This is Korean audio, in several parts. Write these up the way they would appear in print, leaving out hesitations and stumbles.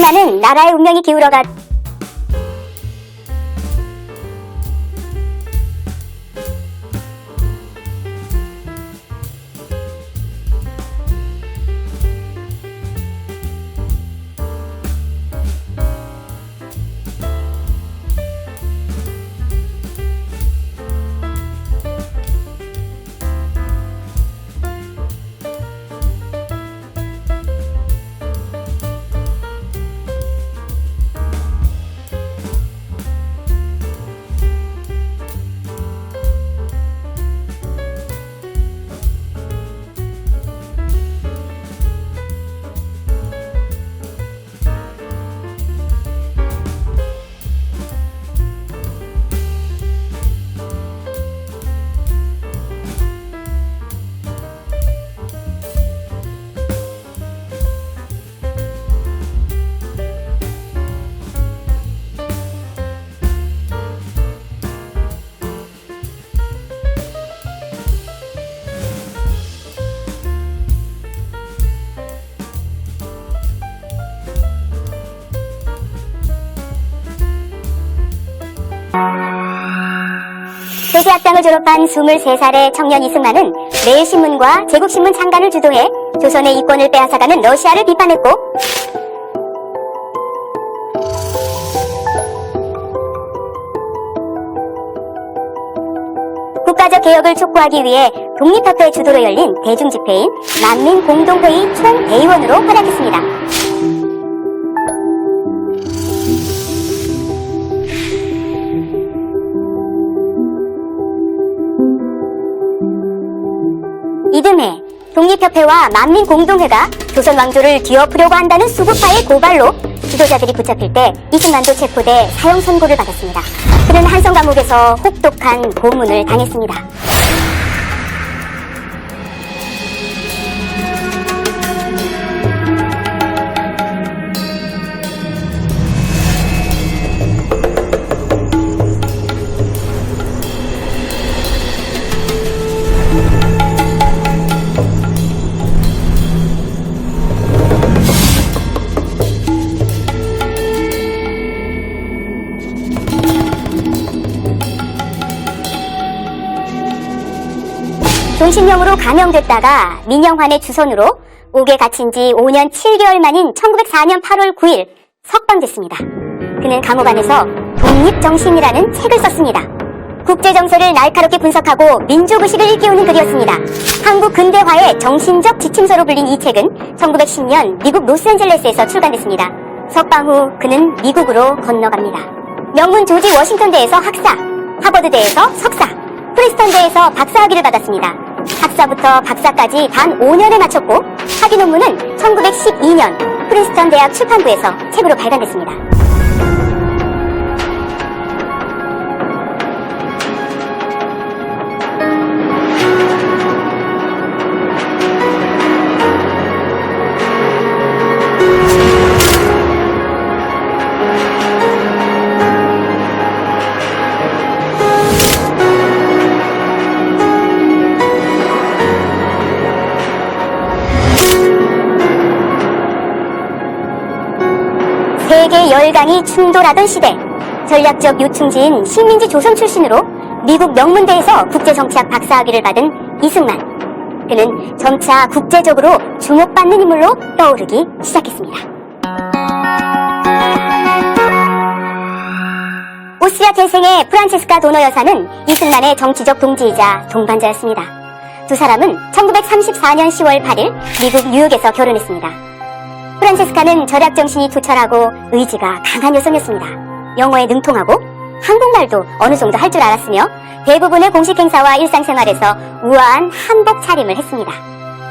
이승만은 나라의 운명이 기울어가 세제학당을 졸업한 23살의 청년 이승만은 매일신문과 제국신문 창간을 주도해 조선의 이권을 빼앗아가는 러시아를 비판했고 국가적 개혁을 촉구하기 위해 독립협회 주도로 열린 대중집회인 만민공동회의 총대의원으로 활약했습니다. 이듬해 독립협회와 만민공동회가 조선왕조를 뒤엎으려고 한다는 수구파의 고발로 지도자들이 붙잡힐 때 이승만도 체포돼 사형 선고를 받았습니다. 그는 한성감옥에서 혹독한 고문을 당했습니다. 종신형으로 감형됐다가 민영환의 주선으로 옥에 갇힌 지 5년 7개월 만인 1904년 8월 9일 석방됐습니다. 그는 감옥 안에서 독립정신이라는 책을 썼습니다. 국제정세를 날카롭게 분석하고 민족의식을 일깨우는 글이었습니다. 한국 근대화의 정신적 지침서로 불린 이 책은 1910년 미국 로스앤젤레스에서 출간됐습니다. 석방 후 그는 미국으로 건너갑니다. 명문 조지 워싱턴대에서 학사, 하버드대에서 석사, 프리스턴대에서 박사학위를 받았습니다. 학사부터 박사까지 단 5년에 마쳤고 학위 논문은 1912년 프린스턴 대학 출판부에서 책으로 발간됐습니다. 세계 열강이 충돌하던 시대, 전략적 요충지인 식민지 조선 출신으로 미국 명문대에서 국제정치학 박사학위를 받은 이승만. 그는 점차 국제적으로 주목받는 인물로 떠오르기 시작했습니다. 오스트리아 태생의 프란체스카 도너 여사는 이승만의 정치적 동지이자 동반자였습니다. 두 사람은 1934년 10월 8일 미국 뉴욕에서 결혼했습니다. 프란체스카는 절약정신이 투철하고 의지가 강한 여성이었습니다. 영어에 능통하고 한국말도 어느 정도 할 줄 알았으며 대부분의 공식 행사와 일상생활에서 우아한 한복 차림을 했습니다.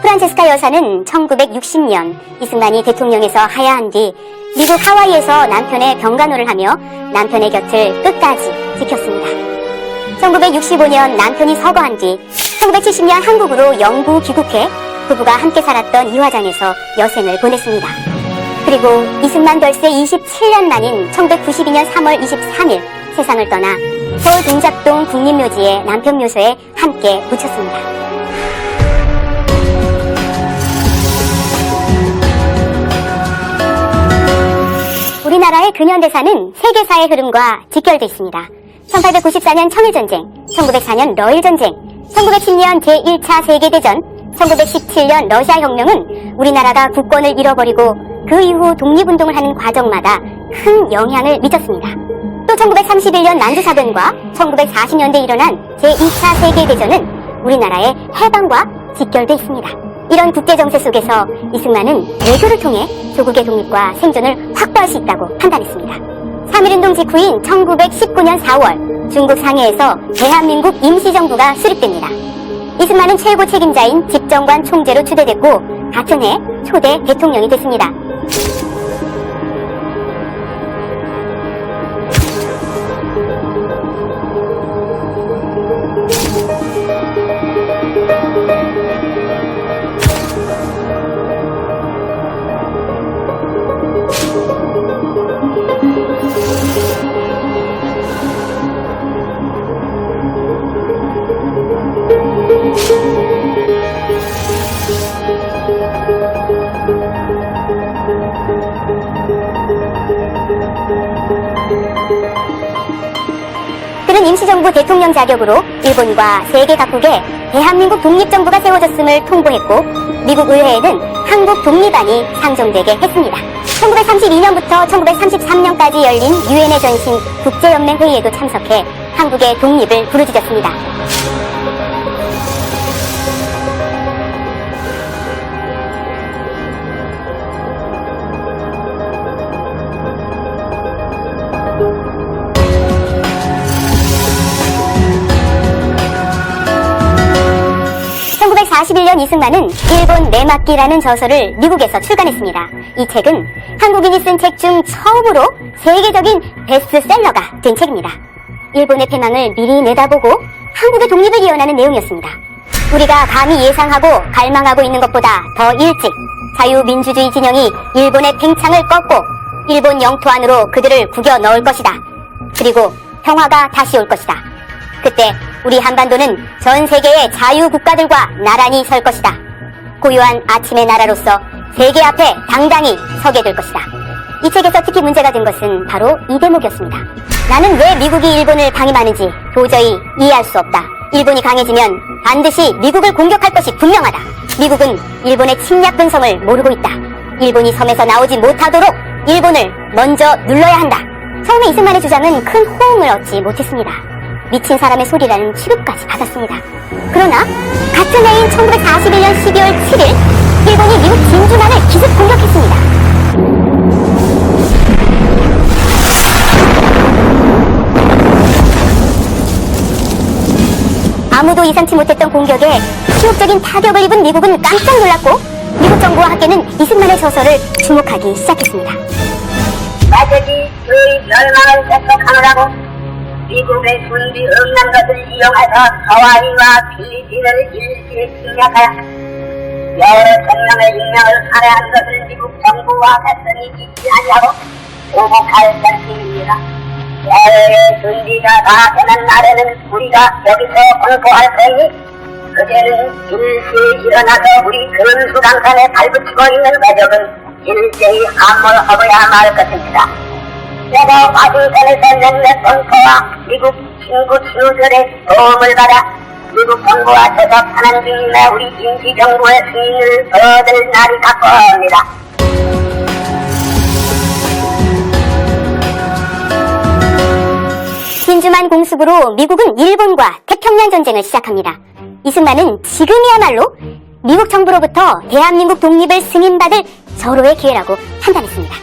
프란체스카 여사는 1960년 이승만이 대통령에서 하야한 뒤 미국 하와이에서 남편의 병간호를 하며 남편의 곁을 끝까지 지켰습니다. 1965년 남편이 서거한 뒤 1970년 한국으로 영구 귀국해 부부가 함께 살았던 이화장에서 여생을 보냈습니다. 그리고 이승만 별세 27년 만인 1992년 3월 23일 세상을 떠나 서울 동작동 국립묘지의 남편묘소에 함께 묻혔습니다. 우리나라의 근현대사는 세계사의 흐름과 직결되어 있습니다. 1894년 청일전쟁, 1904년 러일전쟁, 1910년 제1차 세계대전, 1917년 러시아혁명은 우리나라가 국권을 잃어버리고 그 이후 독립운동을 하는 과정마다 큰 영향을 미쳤습니다. 또 1931년 난주사변과 1940년대에 일어난 제2차 세계대전은 우리나라의 해방과 직결되어 있습니다. 이런 국제정세 속에서 이승만은 외교를 통해 조국의 독립과 생존을 확보할 수 있다고 판단했습니다. 3.1운동 직후인 1919년 4월 중국 상해에서 대한민국 임시정부가 수립됩니다. 이승만은 최고 책임자인 집정관 총재로 추대됐고 같은 해 초대 대통령이 됐습니다. 그는 임시정부 대통령 자격으로 일본과 세계 각국에 대한민국 독립정부가 세워졌음을 통보했고 미국 의회에는 한국 독립안이 상정되게 했습니다. 1932년부터 1933년까지 열린 유엔의 전신 국제연맹 회의에도 참석해 한국의 독립을 부르짖었습니다. (1941년) 이승만은 일본 내막기라는 저서를 미국에서 출간했습니다. 이 책은 한국인이 쓴 책 중 처음으로 세계적인 베스트셀러가 된 책입니다. 일본의 패망을 미리 내다보고 한국의 독립을 예언하는 내용이었습니다. 우리가 감히 예상하고 갈망하고 있는 것보다 더 일찍 자유민주주의 진영이 일본의 팽창을 꺾고 일본 영토 안으로 그들을 구겨 넣을 것이다. 그리고 평화가 다시 올 것이다. 그때 우리 한반도는 전 세계의 자유국가들과 나란히 설 것이다. 고유한 아침의 나라로서 세계 앞에 당당히 서게 될 것이다. 이 책에서 특히 문제가 된 것은 바로 이 대목이었습니다. 나는 왜 미국이 일본을 방임하는지 도저히 이해할 수 없다. 일본이 강해지면 반드시 미국을 공격할 것이 분명하다. 미국은 일본의 침략 근성을 모르고 있다. 일본이 섬에서 나오지 못하도록 일본을 먼저 눌러야 한다. 처음에 이승만의 주장은 큰 호응을 얻지 못했습니다. 미친 사람의 소리라는 취급까지 받았습니다. 그러나 같은 해인 1941년 12월 7일 일본이 미국 진주만을 기습 공격했습니다. 아무도 예상치 못했던 공격에 치욕적인 타격을 입은 미국은 깜짝 놀랐고 미국 정부와 학계는 이승만의 저서를 주목하기 시작했습니다. 가족이 그의 멸망을 계속하느라고 미국의 군비 없는 것을 이용해서 하와이와 필리핀을 일시에 침략하여 여러 천명의 인명을 살해한 것을 미국 정부와 백성이 잊지 아니하고 보복할 결심입니다. 야외의 군비가 다 되는 날에는 우리가 여기서 공포할 테니 그때는 일시에 일어나서 우리 근수강산에 발붙이고 있는 가족은 일제히 함몰하고야 말 것입니다. 내가 와싱턴에서 몇몇 본토와 미국 친구 친구들의 도움을 받아 미국 정부와 접촉하는 중임에 우리 임시정부의 승인을 얻을 날이 가까웁니다. 진주만 공습으로 미국은 일본과 태평양 전쟁을 시작합니다. 이승만은 지금이야말로 미국 정부로부터 대한민국 독립을 승인받을 절호의 기회라고 판단했습니다.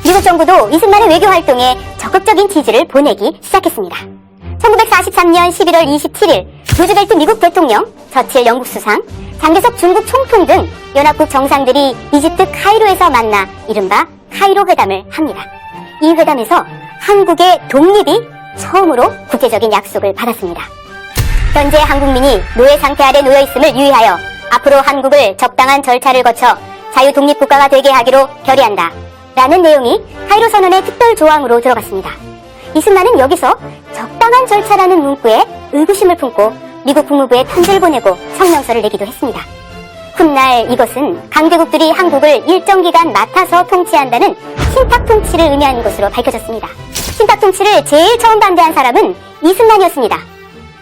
미국 정부도 이승만의 외교 활동에 적극적인 지지를 보내기 시작했습니다. 1943년 11월 27일 루즈벨트 미국 대통령, 처칠 영국 수상, 장개석 중국 총통 등 연합국 정상들이 이집트 카이로에서 만나 이른바 카이로 회담을 합니다. 이 회담에서 한국의 독립이 처음으로 국제적인 약속을 받았습니다. 현재 한국민이 노예 상태 아래 놓여 있음을 유의하여 앞으로 한국을 적당한 절차를 거쳐 자유 독립국가가 되게 하기로 결의한다. 라는 내용이 카이로 선언의 특별 조항으로 들어갔습니다. 이승만은 여기서 적당한 절차라는 문구에 의구심을 품고 미국 국무부에 편지를 보내고 성명서를 내기도 했습니다. 훗날 이것은 강대국들이 한국을 일정 기간 맡아서 통치한다는 신탁 통치를 의미하는 것으로 밝혀졌습니다. 신탁 통치를 제일 처음 반대한 사람은 이승만이었습니다.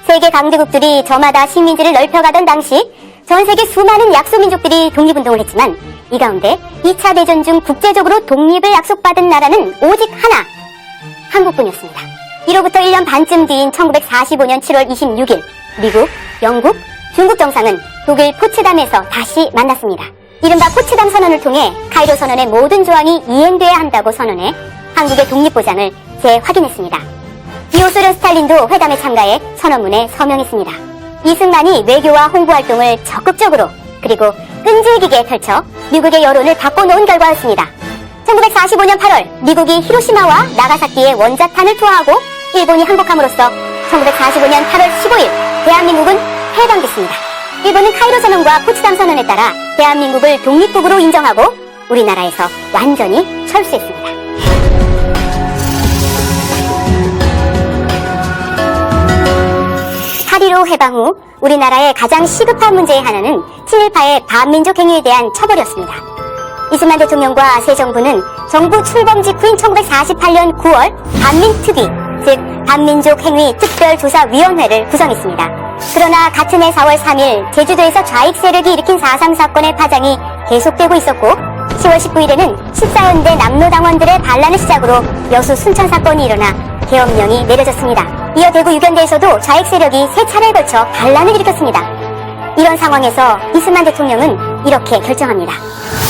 세계 강대국들이 저마다 식민지를 넓혀가던 당시 전 세계 수많은 약소민족들이 독립운동을 했지만 이 가운데 2차 대전 중 국제적으로 독립을 약속받은 나라는 오직 하나, 한국뿐이었습니다. 이로부터 1년 반쯤 뒤인 1945년 7월 26일 미국, 영국, 중국 정상은 독일 포츠담에서 다시 만났습니다. 이른바 포츠담 선언을 통해 카이로 선언의 모든 조항이 이행돼야 한다고 선언해 한국의 독립보장을 재확인했습니다. 이호소련 스탈린도 회담에 참가해 선언문에 서명했습니다. 이승만이 외교와 홍보활동을 적극적으로 그리고 끈질기게 펼쳐 미국의 여론을 바꿔놓은 결과였습니다. 1945년 8월 미국이 히로시마와 나가사키에 원자탄을 투하하고 일본이 항복함으로써 1945년 8월 15일 대한민국은 해방됐습니다. 일본은 카이로 선언과 포츠담 선언에 따라 대한민국을 독립국으로 인정하고 우리나라에서 완전히 철수했습니다. 8.15 해방 후 우리나라의 가장 시급한 문제의 하나는 친일파의 반민족 행위에 대한 처벌이었습니다. 이승만 대통령과 새 정부는 정부 출범 직후인 1948년 9월 반민특위, 즉 반민족 행위 특별조사위원회를 구성했습니다. 그러나 같은 해 4월 3일 제주도에서 좌익 세력이 일으킨 4.3 사건의 파장이 계속되고 있었고 10월 19일에는 14연대 남로당원들의 반란을 시작으로 여수 순천 사건이 일어나 계엄령이 내려졌습니다. 이어 대구 유견대에서도 좌익 세력이 3차례에 걸쳐 반란을 일으켰습니다. 이런 상황에서 이승만 대통령은 이렇게 결정합니다.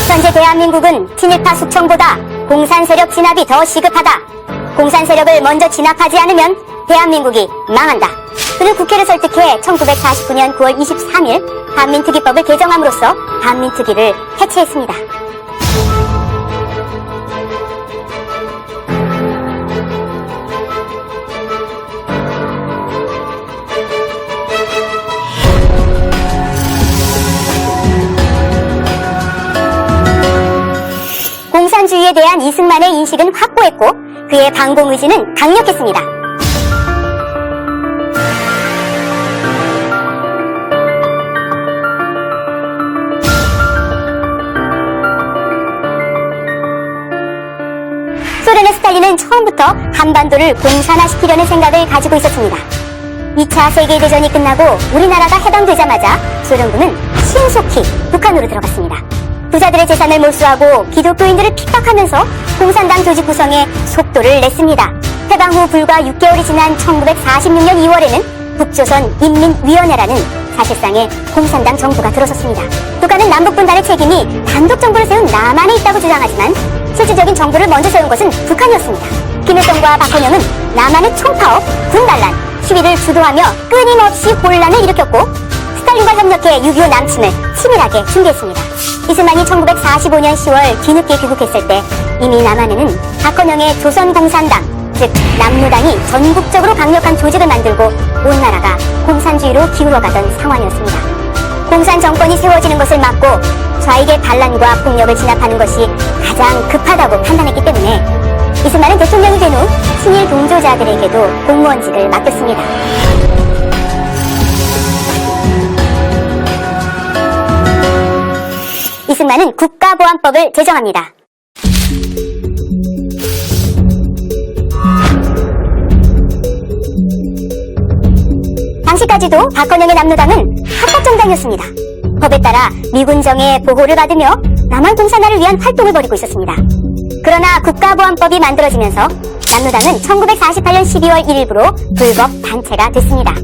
현재 대한민국은 친일파 숙청보다 공산 세력 진압이 더 시급하다. 공산 세력을 먼저 진압하지 않으면 대한민국이 망한다. 그는 국회를 설득해 1949년 9월 23일 반민특위법을 개정함으로써 반민특위를 해체했습니다. 공산주의에 대한 이승만의 인식은 확고했고 그의 반공 의지는 강력했습니다. 소련의 스탈린은 처음부터 한반도를 공산화시키려는 생각을 가지고 있었습니다. 2차 세계대전이 끝나고 우리나라가 해방되자마자 소련군은 신속히 북한으로 들어갔습니다. 부자들의 재산을 몰수하고 기독교인들을 핍박하면서 공산당 조직 구성에 속도를 냈습니다. 해방 후 불과 6개월이 지난 1946년 2월에는 북조선 인민위원회라는 사실상의 공산당 정부가 들어섰습니다. 북한은 남북분단의 책임이 단독 정부를 세운 남한에 있다고 주장하지만 실질적인 정부를 먼저 세운 것은 북한이었습니다. 김일성과 박헌영은 남한의 총파업, 군단란, 시위를 주도하며 끊임없이 혼란을 일으켰고 스탈린과 협력해 6.25 남침을 치밀하게 준비했습니다. 이승만이 1945년 10월 뒤늦게 귀국했을 때 이미 남한에는 박헌영의 조선공산당, 즉 남로당이 전국적으로 강력한 조직을 만들고 온 나라가 공산주의로 기울어가던 상황이었습니다. 공산 정권이 세워지는 것을 막고 좌익의 반란과 폭력을 진압하는 것이 가장 급하다고 판단했기 때문에 이승만은 대통령이 된 후 친일 동조자들에게도 공무원직을 맡겼습니다. 이승만은 국가보안법을 제정합니다. 당시까지도 박헌영의 남로당은 합법정당이었습니다. 법에 따라 미군정의 보호를 받으며 남한 공산화를 위한 활동을 벌이고 있었습니다. 그러나 국가보안법이 만들어지면서 남로당은 1948년 12월 1일부로 불법 단체가 됐습니다.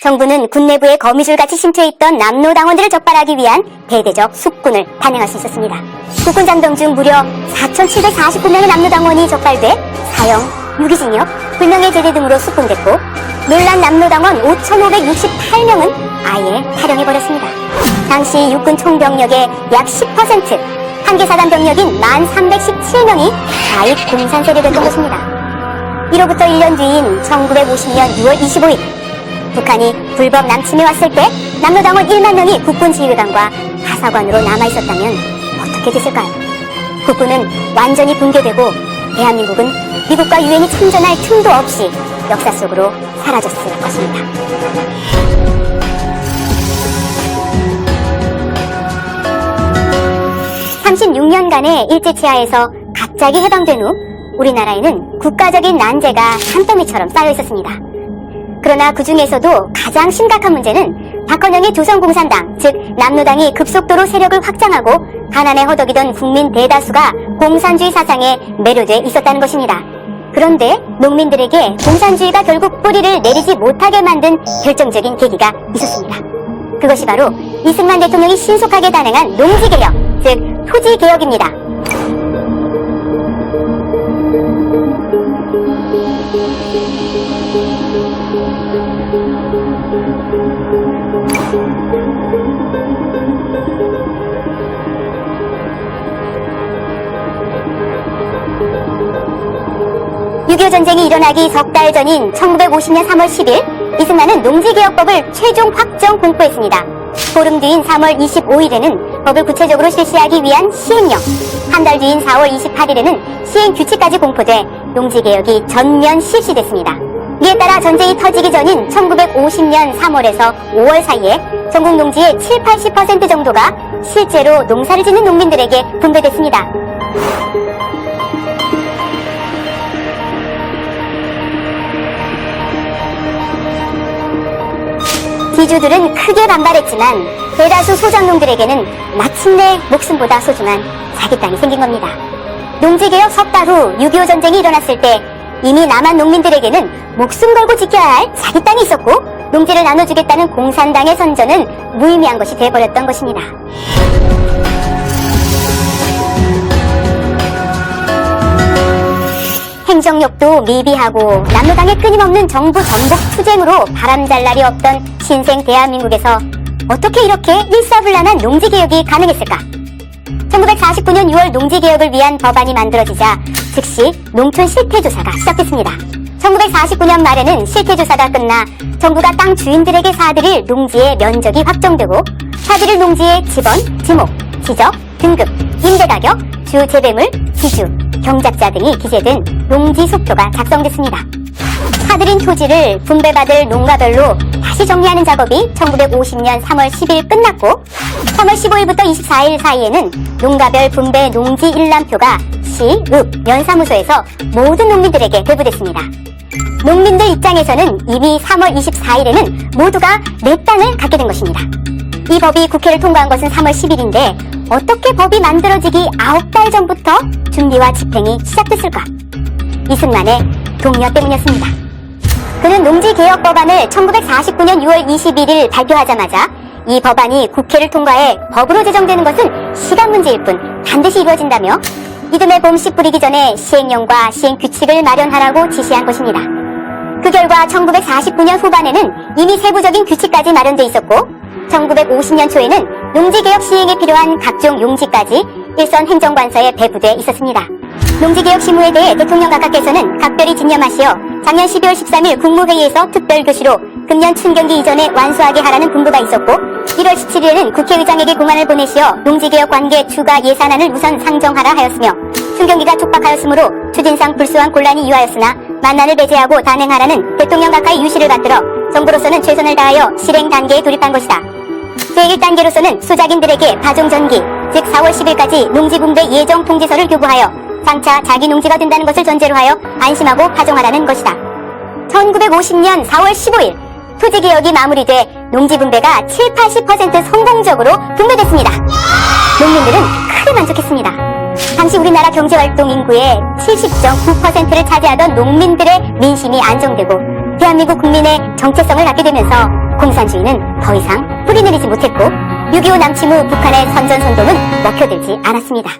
정부는 군 내부에 거미줄같이 심취해있던 남로당원들을 적발하기 위한 대대적 숙군을 단행할 수 있었습니다. 국군 장병 중 무려 4,749명의 남로당원이 적발돼 사형, 유기징역, 불명예 제대 등으로 숙군됐고 놀란 남로당원 5,568명은 아예 탈영해버렸습니다. 당시 육군 총병력의 약 10%, 한계사단 병력인 1,317명이 좌익 공산 세력이었던 것입니다. 이로부터 1년 뒤인 1950년 6월 25일 북한이 불법 남침해 왔을 때 남로당원 1만 명이 국군 지휘관과 하사관으로 남아있었다면 어떻게 됐을까요? 국군은 완전히 붕괴되고 대한민국은 미국과 유엔이 참전할 틈도 없이 역사 속으로 사라졌을 것입니다. 36년간의 일제치하에서 갑자기 해방된 후 우리나라에는 국가적인 난제가 산더미처럼 쌓여 있었습니다. 그러나 그 중에서도 가장 심각한 문제는 박헌영의 조선공산당, 즉 남로당이 급속도로 세력을 확장하고 가난에 허덕이던 국민 대다수가 공산주의 사상에 매료돼 있었다는 것입니다. 그런데 농민들에게 공산주의가 결국 뿌리를 내리지 못하게 만든 결정적인 계기가 있었습니다. 그것이 바로 이승만 대통령이 신속하게 단행한 농지개혁, 즉 토지개혁입니다. (6.25) 전쟁이 일어나기 석 달 전인 1950년 3월 10일 이승만은 농지개혁법을 최종 확정 공포했습니다. 보름 뒤인 3월 25일에는 법을 구체적으로 실시하기 위한 시행령, 한 달 뒤인 4월 28일에는 시행규칙까지 공포돼 농지개혁이 전면 실시됐습니다. 이에 따라 전쟁이 터지기 전인 1950년 3월에서 5월 사이에 전국 농지의 70-80% 정도가 실제로 농사를 짓는 농민들에게 분배됐습니다. 기주들은 크게 반발했지만 대다수 소작농들에게는 마침내 목숨보다 소중한 자기 땅이 생긴 겁니다. 농지개혁 석 달 후 6.25 전쟁이 일어났을 때 이미 남한 농민들에게는 목숨 걸고 지켜야 할 자기 땅이 있었고 농지를 나눠주겠다는 공산당의 선전은 무의미한 것이 돼버렸던 것입니다. 행정력도 미비하고 남로당의 끊임없는 정부 전복 투쟁으로 바람잘 날이 없던 신생 대한민국에서 어떻게 이렇게 일사불란한 농지개혁이 가능했을까? 1949년 6월 농지개혁을 위한 법안이 만들어지자 즉시 농촌 실태조사가 시작됐습니다. 1949년 말에는 실태조사가 끝나 정부가 땅 주인들에게 사들일 농지의 면적이 확정되고 사들일 농지의 지번, 지목, 지적, 등급, 임대가격, 주 재배물, 기주, 경작자 등이 기재된 농지속표가 작성됐습니다. 사들인 토지를 분배받을 농가별로 다시 정리하는 작업이 1950년 3월 10일 끝났고 3월 15일부터 24일 사이에는 농가별 분배 농지 일람표가 시, 읍, 면사무소에서 모든 농민들에게 배부됐습니다. 농민들 입장에서는 이미 3월 24일에는 모두가 내 땅을 갖게 된 것입니다. 이 법이 국회를 통과한 것은 3월 10일인데 어떻게 법이 만들어지기 9달 전부터 준비와 집행이 시작됐을까? 이승만의 동료 때문이었습니다. 그는 농지개혁법안을 1949년 6월 21일 발표하자마자 이 법안이 국회를 통과해 법으로 제정되는 것은 시간 문제일 뿐 반드시 이루어진다며 이듬해 봄 씨 뿌리기 전에 시행령과 시행규칙을 마련하라고 지시한 것입니다. 그 결과 1949년 후반에는 이미 세부적인 규칙까지 마련돼 있었고 1950년 초에는 농지개혁 시행에 필요한 각종 용지까지 일선 행정관서에 배부돼 있었습니다. 농지개혁 실무에 대해 대통령 각하께서는 각별히 집념하시어 작년 12월 13일 국무회의에서 특별교시로 금년 춘경기 이전에 완수하게 하라는 분부가 있었고 1월 17일에는 국회의장에게 공안을 보내시어 농지개혁 관계 추가 예산안을 우선 상정하라 하였으며 춘경기가 촉박하였으므로 추진상 불수한 곤란이 이유하였으나 만난을 배제하고 단행하라는 대통령 각하의 유시를 받들어 정부로서는 최선을 다하여 실행 단계에 돌입한 것이다. 제1단계로서는 수작인들에게 파종 전기, 즉 4월 10일까지 농지분배 예정 통지서를 교부하여 장차 자기 농지가 된다는 것을 전제로 하여 안심하고 파종하라는 것이다. 1950년 4월 15일 토지개혁이 마무리돼 농지분배가 70-80% 성공적으로 분배됐습니다. 농민들은 크게 만족했습니다. 당시 우리나라 경제활동 인구의 70.9%를 차지하던 농민들의 민심이 안정되고 대한민국 국민의 정체성을 갖게 되면서 공산주의는 더 이상 뿌리내리지 못했고 6.25 남침 후 북한의 선전선동은 먹혀들지 않았습니다.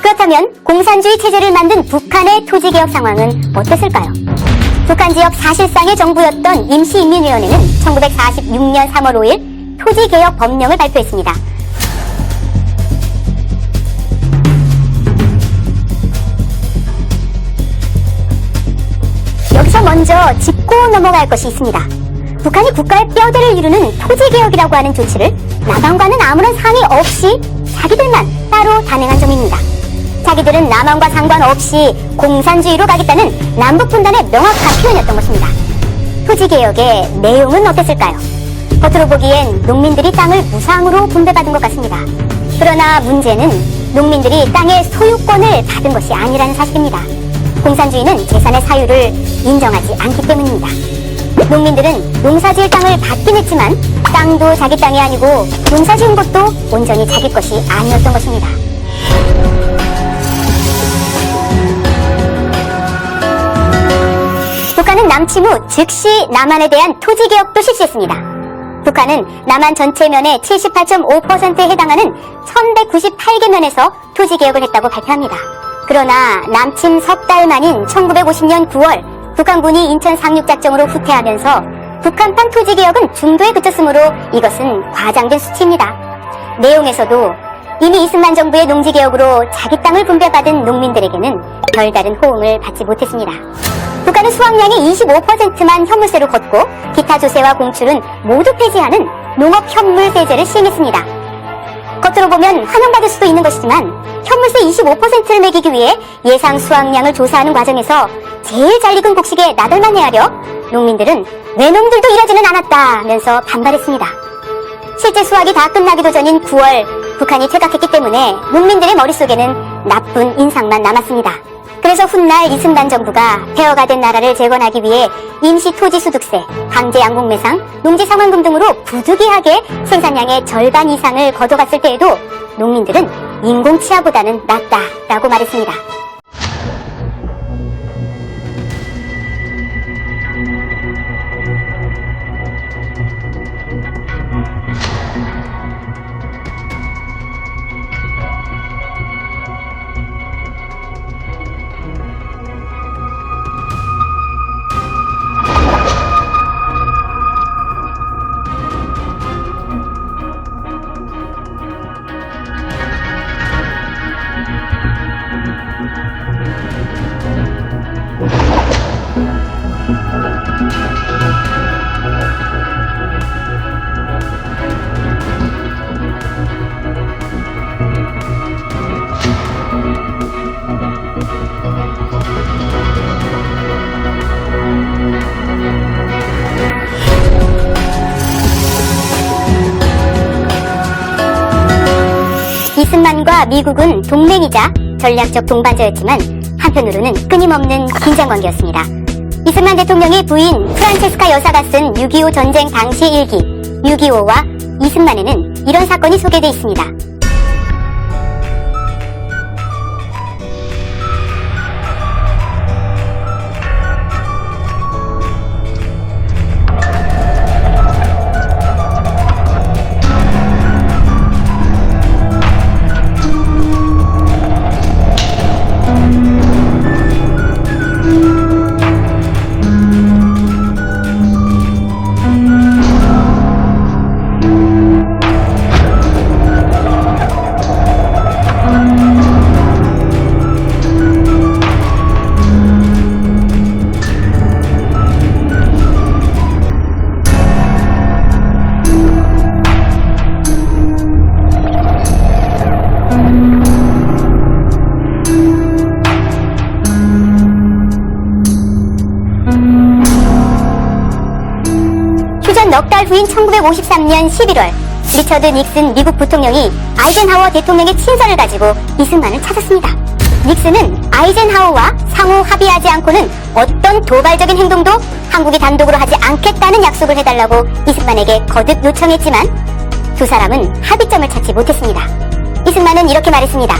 그렇다면 공산주의 체제를 만든 북한의 토지개혁 상황은 어땠을까요? 북한 지역 사실상의 정부였던 임시인민위원회는 1946년 3월 5일 토지개혁 법령을 발표했습니다. 여기서 먼저 짚고 넘어갈 것이 있습니다. 북한이 국가의 뼈대를 이루는 토지개혁이라고 하는 조치를 남한과는 아무런 상의 없이 자기들만 따로 단행한 점입니다. 자기들은 남한과 상관없이 공산주의로 가겠다는 남북분단의 명확한 표현이었던 것입니다. 토지개혁의 내용은 어땠을까요? 겉으로 보기엔 농민들이 땅을 무상으로 분배받은 것 같습니다. 그러나 문제는 농민들이 땅의 소유권을 받은 것이 아니라는 사실입니다. 공산주의는 재산의 사유를 인정하지 않기 때문입니다. 농민들은 농사지을 땅을 받긴 했지만 땅도 자기 땅이 아니고 농사지은 것도 온전히 자기 것이 아니었던 것입니다. 북한은 남침 후 즉시 남한에 대한 토지개혁도 실시했습니다. 북한은 남한 전체 면의 78.5%에 해당하는 1198개 면에서 토지개혁을 했다고 발표합니다. 그러나 남침 석 달 만인 1950년 9월 북한군이 인천 상륙작전으로 후퇴하면서 북한판 토지개혁은 중도에 그쳤으므로 이것은 과장된 수치입니다. 내용에서도 이미 이승만 정부의 농지개혁으로 자기 땅을 분배받은 농민들에게는 별다른 호응을 받지 못했습니다. 북한은 수확량의 25%만 현물세로 걷고 기타 조세와 공출은 모두 폐지하는 농업 현물세제를 시행했습니다. 겉으로 보면 환영받을 수도 있는 것이지만 현물세 25%를 매기기 위해 예상 수확량을 조사하는 과정에서 제일 잘 익은 곡식에 나덜만 헤아려 농민들은 외놈들도 이러지는 않았다면서 반발했습니다. 실제 수확이 다 끝나기도 전인 9월 북한이 퇴각했기 때문에 농민들의 머릿속에는 나쁜 인상만 남았습니다. 그래서 훗날 이승만 정부가 폐허가 된 나라를 재건하기 위해 임시 토지소득세, 강제 양곡매상, 농지상환금 등으로 부득이하게 생산량의 절반 이상을 걷어갔을 때에도 농민들은 인공치하보다는 낫다라고 말했습니다. 이승만과 미국은 동맹이자 전략적 동반자였지만 한편으로는 끊임없는 긴장관계였습니다. 이승만 대통령의 부인 프란체스카 여사가 쓴 6.25 전쟁 당시 일기 6.25와 이승만에는 이런 사건이 소개되어 있습니다. 넉 달 후인 1953년 11월 리처드 닉슨 미국 부통령이 아이젠하워 대통령의 친서를 가지고 이승만을 찾았습니다. 닉슨은 아이젠하워와 상호 합의하지 않고는 어떤 도발적인 행동도 한국이 단독으로 하지 않겠다는 약속을 해달라고 이승만에게 거듭 요청했지만 두 사람은 합의점을 찾지 못했습니다. 이승만은 이렇게 말했습니다.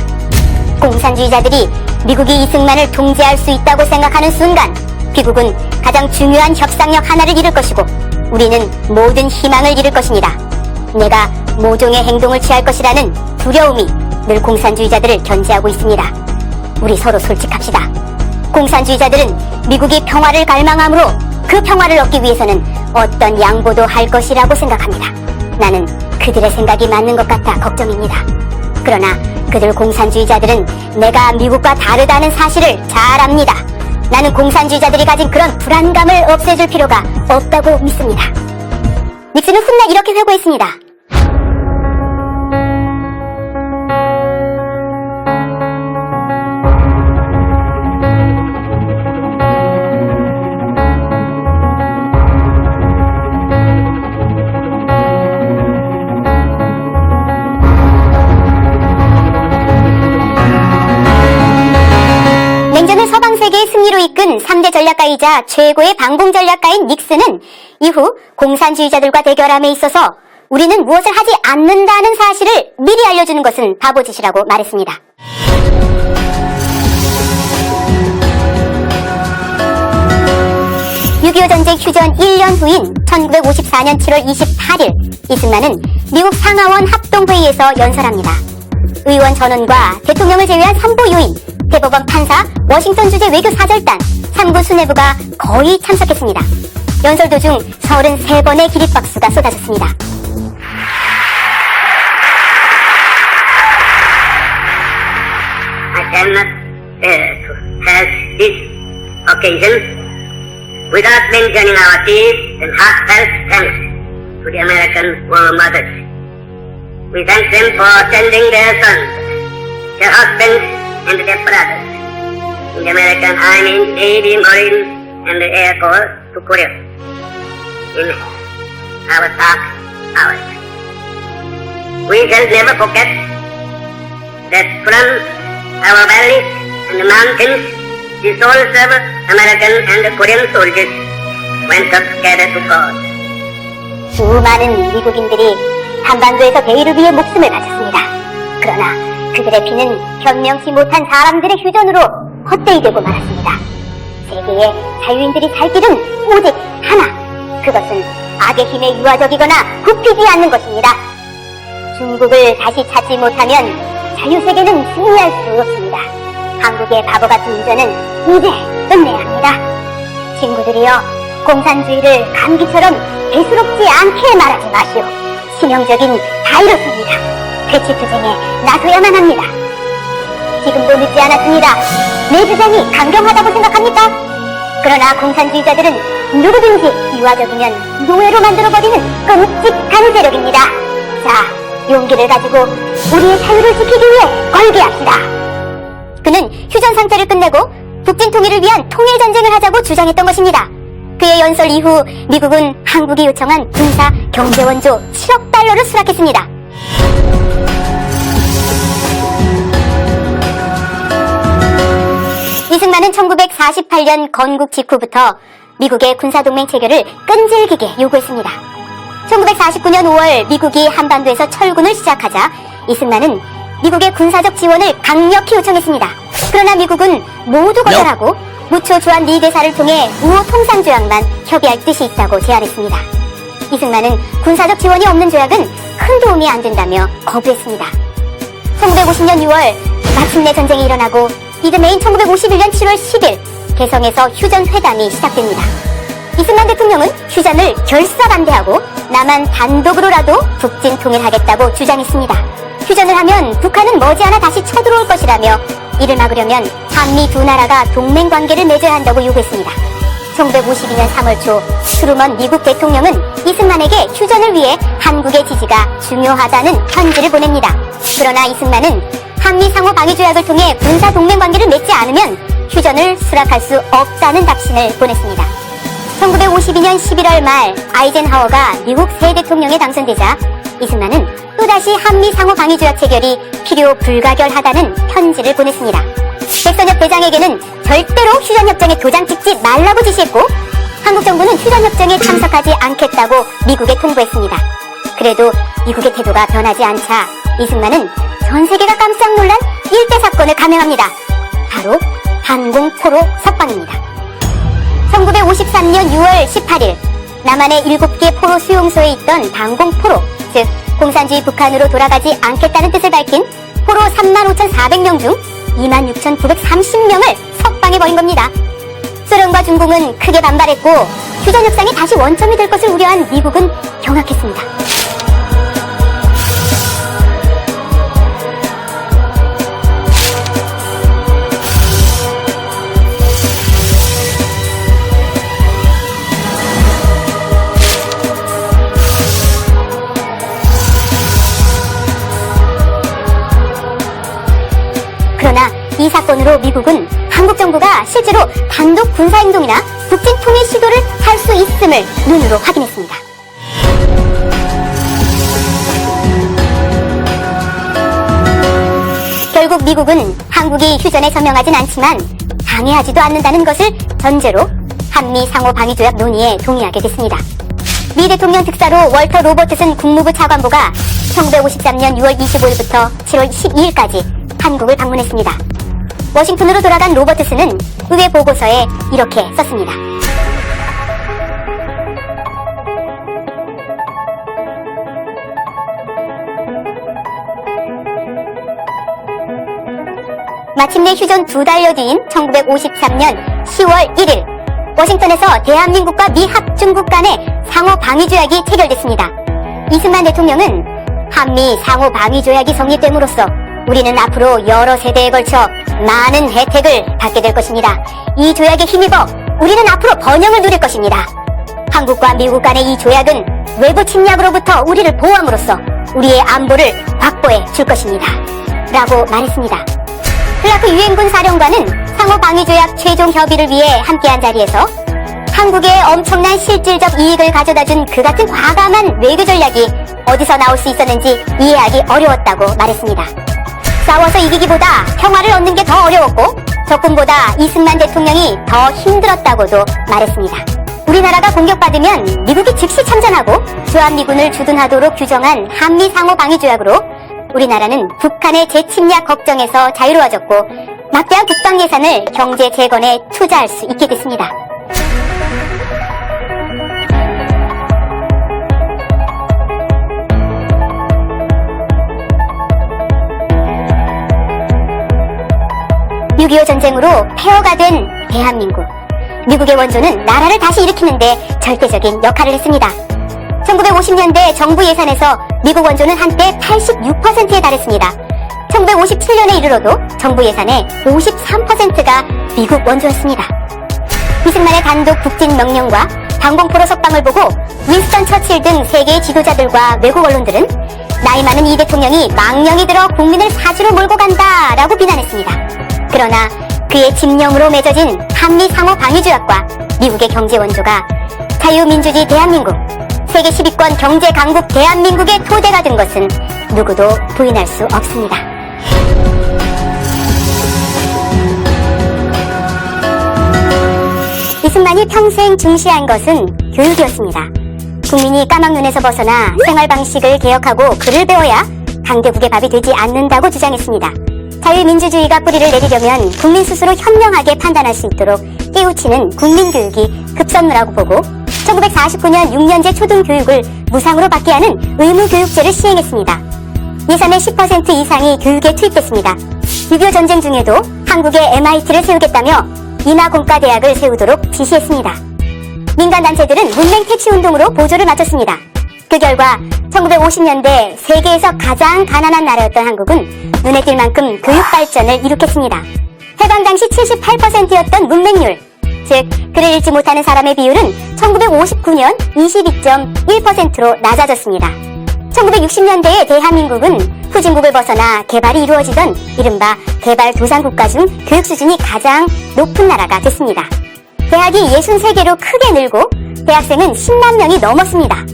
공산주의자들이 미국이 이승만을 통제할 수 있다고 생각하는 순간 귀국은 가장 중요한 협상력 하나를 잃을 것이고 우리는 모든 희망을 잃을 것입니다. 내가 모종의 행동을 취할 것이라는 두려움이 늘 공산주의자들을 견제하고 있습니다. 우리 서로 솔직합시다. 공산주의자들은 미국이 평화를 갈망하므로 그 평화를 얻기 위해서는 어떤 양보도 할 것이라고 생각합니다. 나는 그들의 생각이 맞는 것 같아 걱정입니다. 그러나 그들 공산주의자들은 내가 미국과 다르다는 사실을 잘 압니다. 나는 공산주의자들이 가진 그런 불안감을 없애줄 필요가 없다고 믿습니다. 닉슨은 훗날 이렇게 회고했습니다. 냉전을 서방 세계의 승리로 이끈 3대 전략가이자 최고의 방공 전략가인 닉슨은 이후 공산주의자들과 대결함에 있어서 우리는 무엇을 하지 않는다는 사실을 미리 알려주는 것은 바보짓이라고 말했습니다. (6.25) 전쟁 휴전 1년 후인 1954년 7월 28일 이승만은 미국 상하원 합동회의에서 연설합니다. 의원 전원과 대통령을 제외한 3부 요인, 대법원 판사, 워싱턴 주재 외교사절단, 3부 수뇌부가 거의 참석했습니다. 연설 도중 33번의 기립박수가 쏟아졌습니다. I cannot bear to pass this occasion without mentioning our deep and heartfelt thanks to the American war mothers. We thank them for sending their sons, their husbands, and their brothers in the American Army, Navy, Marine, and the Air Force to Korea in our dark hours. We shall never forget that from our valleys and mountains, the souls of American and Korean soldiers went up together to God. 수많은 미국인들이 한반도에서 대의를 위해 목숨을 바쳤습니다. 그러나 그들의 피는 현명치 못한 사람들의 휴전으로 헛되이 되고 말았습니다. 세계의 자유인들이 살 길은 오직 하나, 그것은 악의 힘에 유화적이거나 굽히지 않는 것입니다. 중국을 다시 찾지 못하면 자유세계는 승리할 수 없습니다. 한국의 바보 같은 유전은 이제 끝내야 합니다. 친구들이여, 공산주의를 감기처럼 대수롭지 않게 말하지 마시오. 치명적인 바이러스입니다. 퇴치투쟁에 나서야만 합니다. 지금도 늦지 않았습니다. 내 주장이 강경하다고 생각합니까? 그러나 공산주의자들은 누구든지 유화적이면 노예로 만들어버리는 끔찍한 세력입니다. 자, 용기를 가지고 우리의 자유를 지키기 위해 걸개합시다. 그는 휴전 상태를 끝내고 북진 통일을 위한 통일전쟁을 하자고 주장했던 것입니다. 그의 연설 이후 미국은 한국이 요청한 군사 경제원조 7억 달러를 수락했습니다. 이승만은 1948년 건국 직후부터 미국의 군사동맹 체결을 끈질기게 요구했습니다. 1949년 5월 미국이 한반도에서 철군을 시작하자 이승만은 미국의 군사적 지원을 강력히 요청했습니다. 그러나 미국은 모두 거절하고 무초 주한 리 대사를 통해 우호 통상 조약만 협의할 뜻이 있다고 제안했습니다. 이승만은 군사적 지원이 없는 조약은 큰 도움이 안 된다며 거부했습니다. 1950년 6월 마침내 전쟁이 일어나고 이듬해인 1951년 7월 10일 개성에서 휴전 회담이 시작됩니다. 이승만 대통령은 휴전을 결사 반대하고 남한 단독으로라도 북진 통일하겠다고 주장했습니다. 휴전을 하면 북한은 머지않아 다시 쳐들어올 것이라며 이를 막으려면 한미 두 나라가 동맹 관계를 맺어야 한다고 요구했습니다. 1952년 3월 초 트루먼 미국 대통령은 이승만에게 휴전을 위해 한국의 지지가 중요하다는 편지를 보냅니다. 그러나 이승만은 한미 상호 방위 조약을 통해 군사 동맹 관계를 맺지 않으면 휴전을 수락할 수 없다는 답신을 보냈습니다. 1952년 11월 말 아이젠하워가 미국 새 대통령에 당선되자 이승만은 또다시 한미 상호 방위 조약 체결이 필요 불가결하다는 편지를 보냈습니다. 백선엽 대장에게는 절대로 휴전협정에 도장 찍지 말라고 지시했고 한국 정부는 휴전협정에 참석하지 않겠다고 미국에 통보했습니다. 그래도 미국의 태도가 변하지 않자 이승만은 전 세계가 깜짝 놀란 일대 사건을 감행합니다. 바로 반공포로 석방입니다. 1953년 6월 18일 남한의 7개 포로 수용소에 있던 반공포로, 즉 공산주의 북한으로 돌아가지 않겠다는 뜻을 밝힌 포로 35,400명 중 26,930명을 석방해버린 겁니다. 소련과 중공은 크게 반발했고 휴전협상이 다시 원점이 될 것을 우려한 미국은 경악했습니다. 이 사건으로 미국은 한국 정부가 실제로 단독 군사행동이나 북진 통일 시도를 할 수 있음을 눈으로 확인했습니다. 결국 미국은 한국이 휴전에 서명하진 않지만 방해하지도 않는다는 것을 전제로 한미 상호 방위 조약 논의에 동의하게 됐습니다. 미 대통령 특사로 월터 로버트슨 국무부 차관보가 1953년 6월 25일부터 7월 12일까지 한국을 방문했습니다. 워싱턴으로 돌아간 로버트슨은 의회 보고서에 이렇게 썼습니다. 마침내 휴전 2달여 뒤인 1953년 10월 1일 워싱턴에서 대한민국과 미 합중국 간의 상호 방위 조약이 체결됐습니다. 이승만 대통령은 한미 상호 방위 조약이 성립됨으로써 우리는 앞으로 여러 세대에 걸쳐 많은 혜택을 받게 될 것입니다. 이 조약에 힘입어 우리는 앞으로 번영을 누릴 것입니다. 한국과 미국 간의 이 조약은 외부 침략으로부터 우리를 보호함으로써 우리의 안보를 확보해 줄 것입니다. 라고 말했습니다. 클라크 유엔군 사령관은 상호 방위 조약 최종 협의를 위해 함께한 자리에서 한국에 엄청난 실질적 이익을 가져다준 그 같은 과감한 외교 전략이 어디서 나올 수 있었는지 이해하기 어려웠다고 말했습니다. 싸워서 이기기보다 평화를 얻는 게 더 어려웠고 적군보다 이승만 대통령이 더 힘들었다고도 말했습니다. 우리나라가 공격받으면 미국이 즉시 참전하고 주한미군을 주둔하도록 규정한 한미 상호 방위 조약으로 우리나라는 북한의 재침략 걱정에서 자유로워졌고 막대한 국방 예산을 경제 재건에 투자할 수 있게 됐습니다. (6.25) 전쟁으로 폐허가 된 대한민국. 미국의 원조는 나라를 다시 일으키는데 절대적인 역할을 했습니다. 1950년대 정부 예산에서 미국 원조는 한때 86%에 달했습니다. 1957년에 이르러도 정부 예산의 53%가 미국 원조였습니다. 이승만의 단독 북진 명령과 방공포로 석방을 보고 윈스턴 처칠 등 세계의 지도자들과 외국 언론들은 나이 많은 이 대통령이 망령이 들어 국민을 사지로 몰고 간다 라고 비난했습니다. 그러나 그의 집념으로 맺어진 한미 상호 방위 조약과 미국의 경제 원조가 자유민주주의 대한민국, 세계 10위권 경제 강국 대한민국의 토대가 된 것은 누구도 부인할 수 없습니다. 이승만이 평생 중시한 것은 교육이었습니다. 국민이 까막눈에서 벗어나 생활 방식을 개혁하고 글을 배워야 강대국의 밥이 되지 않는다고 주장했습니다. 자유민주주의가 뿌리를 내리려면 국민 스스로 현명하게 판단할 수 있도록 깨우치는 국민교육이 급선무라고 보고 1949년 6년제 초등교육을 무상으로 받게 하는 의무교육제를 시행했습니다. 예산의 10% 이상이 교육에 투입됐습니다. 6.25 전쟁 중에도 한국에 MIT를 세우겠다며 인하공과대학을 세우도록 지시했습니다. 민간단체들은 문맹 퇴치운동으로 보조를 마쳤습니다. 그 결과 1950년대 세계에서 가장 가난한 나라였던 한국은 눈에 띌 만큼 교육 발전을 이룩했습니다. 해방 당시 78%였던 문맹률, 즉 글을 읽지 못하는 사람의 비율은 1959년 22.1%로 낮아졌습니다. 1960년대의 대한민국은 후진국을 벗어나 개발이 이루어지던 이른바 개발도상국가 중 교육 수준이 가장 높은 나라가 됐습니다. 대학이 63개로 크게 늘고 대학생은 10만 명이 넘었습니다.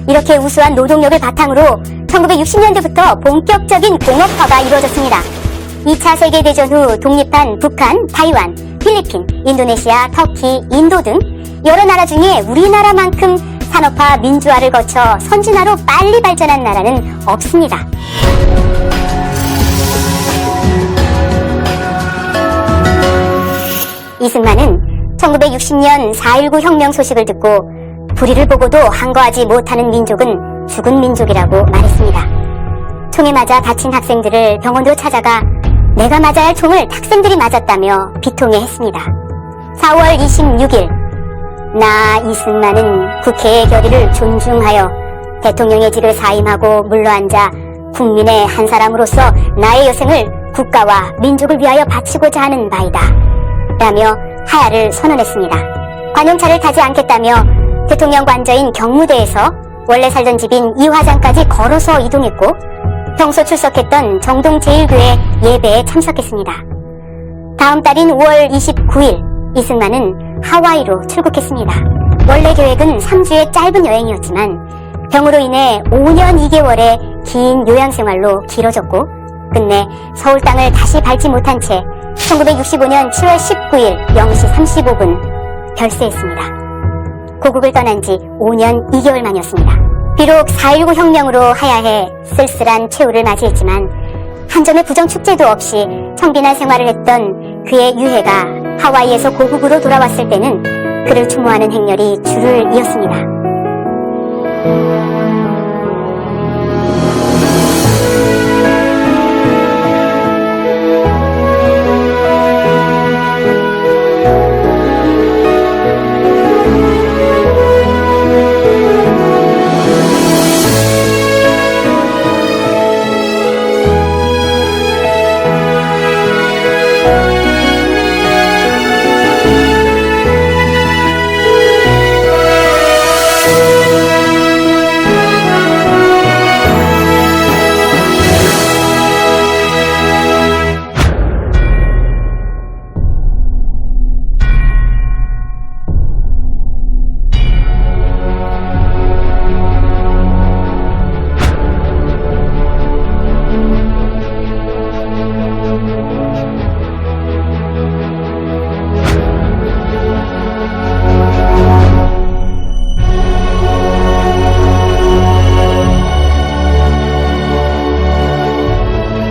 이렇게 우수한 노동력을 바탕으로 1960년대부터 본격적인 공업화가 이루어졌습니다. 2차 세계대전 후 독립한 북한, 타이완, 필리핀, 인도네시아, 터키, 인도 등 여러 나라 중에 우리나라만큼 산업화, 민주화를 거쳐 선진화로 빨리 발전한 나라는 없습니다. 이승만은 1960년 4.19 혁명 소식을 듣고 불의를 보고도 항거하지 못하는 민족은 죽은 민족이라고 말했습니다. 총에 맞아 다친 학생들을 병원으로 찾아가 내가 맞아야 할 총을 학생들이 맞았다며 비통해 했습니다. 4월 26일 나 이승만은 국회의 결의를 존중하여 대통령의 직을 사임하고 물러앉아 국민의 한 사람으로서 나의 여생을 국가와 민족을 위하여 바치고자 하는 바이다 라며 하야를 선언했습니다. 관용차를 타지 않겠다며 대통령 관저인 경무대에서 원래 살던 집인 이화장까지 걸어서 이동했고 평소 출석했던 정동 제1교회 예배에 참석했습니다. 다음 달인 5월 29일 이승만은 하와이로 출국했습니다. 원래 계획은 3주의 짧은 여행이었지만 병으로 인해 5년 2개월의 긴 요양생활로 길어졌고 끝내 서울 땅을 다시 밟지 못한 채 1965년 7월 19일 0시 35분 별세했습니다. 고국을 떠난 지 5년 2개월 만이었습니다. 비록 4.19 혁명으로 하야해 쓸쓸한 최후를 맞이했지만 한 점의 부정축제도 없이 청빈한 생활을 했던 그의 유해가 하와이에서 고국으로 돌아왔을 때는 그를 추모하는 행렬이 줄을 이었습니다.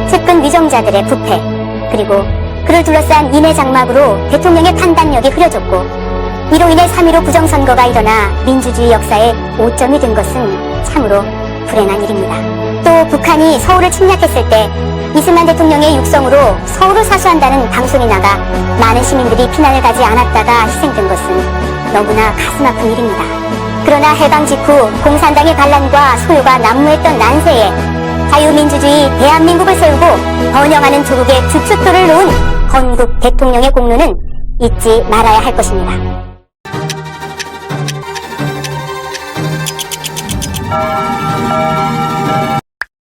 측근 위정자들의 부패, 그리고 그를 둘러싼 인해 장막으로 대통령의 판단력이 흐려졌고 이로 인해 3.15 부정선거가 일어나 민주주의 역사에 오점이 든 것은 참으로 불행한 일입니다. 또 북한이 서울을 침략했을 때 이승만 대통령의 육성으로 서울을 사수한다는 방송이 나가 많은 시민들이 피난을 가지 않았다가 희생된 것은 너무나 가슴 아픈 일입니다. 그러나 해방 직후 공산당의 반란과 소요가 난무했던 난세에 자유민주주의 대한민국을 세우고 번영하는 조국의 주춧돌을 놓은 건국 대통령의 공로는 잊지 말아야 할 것입니다.